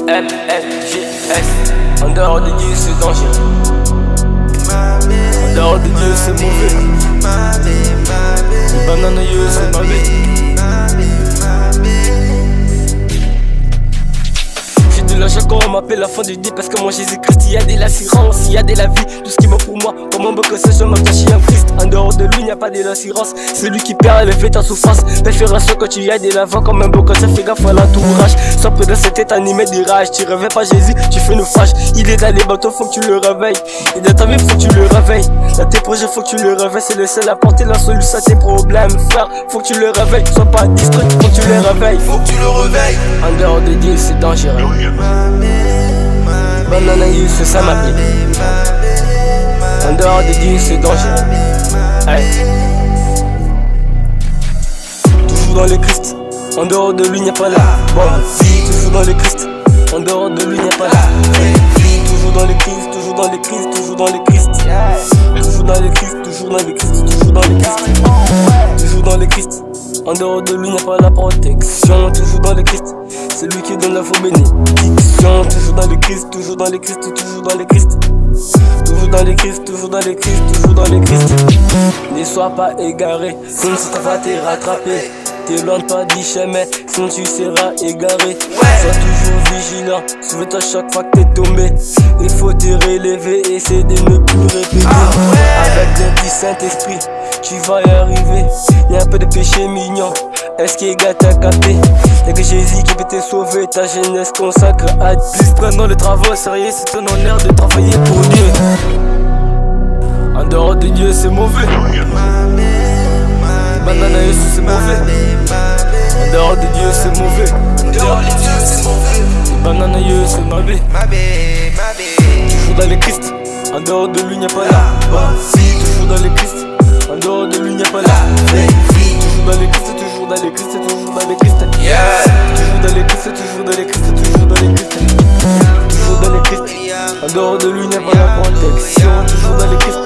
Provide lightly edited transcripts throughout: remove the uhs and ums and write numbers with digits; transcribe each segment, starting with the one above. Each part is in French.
MLGS. En dehors de Dieu, c'est dangereux. En dehors de Dieu, c'est mauvais. Les bananes, c'est mauvais. Chaque fois on m'appelle la fin du dé parce que moi Jésus-Christ, il y a de l'assurance, il y a de la vie, tout ce qui va pour moi. Comment me que je m'attache à un Christ. En dehors de lui, il n'y a pas de l'assurance. C'est lui qui perd et fait ta souffrance. Préfération quand tu y as de l'avant, comme un beau conseil, fais gaffe à l'entourage. Sois près de cette tête animée des rages. Tu rêves pas Jésus, tu fais naufrage. Il est dans les bateaux, faut que tu le réveilles. Et dans ta vie, faut que tu le réveilles. Dans tes projets, faut que tu le réveilles. C'est le seul à porter la solution à tes problèmes, frère. Faut que tu le réveilles, sois pas distrait, faut que tu le réveilles. Faut que tu le réveilles. En dehors de Dieu, c'est dangereux. Banana, c'est ça ma vie. En dehors de Dieu, c'est dangereux. Hey. Toujours dans le Christ. En dehors de lui, n'y a pas la bonne vie. Toujours dans le Christ. En dehors de lui, n'y a pas la vie. Toujours dans le Christ, toujours dans le Christ, toujours dans le Christ. Toujours dans le Christ, toujours dans le Christ, toujours dans le Christ. Toujours dans le Christ. En dehors de lui, n'y a pas la protection. Toujours dans le Christ. C'est lui qui donne la vraie bénédiction. Toujours dans le Christ, toujours dans le Christ, toujours dans le Christ. Toujours dans le Christ, toujours dans le Christ, toujours dans le Christ. Ne sois pas égaré, sinon ça va te rattraper. T'éloigne pas du chemin, sinon tu seras égaré. Sois toujours vigilant, souviens-toi chaque fois que t'es tombé. Il faut te relever, essayer de ne plus répéter. Avec le petit Saint-Esprit, tu vas y arriver. Y'a un peu de péché mignon. Est-ce qu'il gars t'a capté? Y'a que Jésus qui peut te sauver, ta jeunesse consacre à Dieu. Juste prenons le travail au sérieux, c'est ton honneur de travailler pour Dieu. En dehors de Dieu, c'est mauvais. Banana, c'est mauvais. En dehors de Dieu, c'est mauvais. En dehors de Dieu, c'est mauvais. Banana, c'est mauvais. Toujours dans le Christ. En dehors de lui, n'y a pas la vie. Toujours dans le Christ. En dehors de lui, n'y a pas la vie. Toujours dans le Christ, toujours dans le Christ, toujours dans le Christ. Toujours dans le Christ, toujours dans le Christ, toujours dans le Christ. Toujours dans le Christ. En dehors de lui, il n'y a pas la protection. Toujours dans le Christ.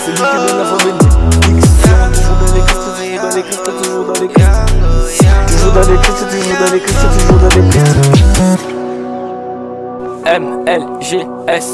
C'est lui qui donne la vraie bénédiction. Toujours dans le Christ, toujours dans le Christ, toujours dans le Christ. Toujours dans le Christ, toujours dans le Christ, toujours dans le Christ. MLGS.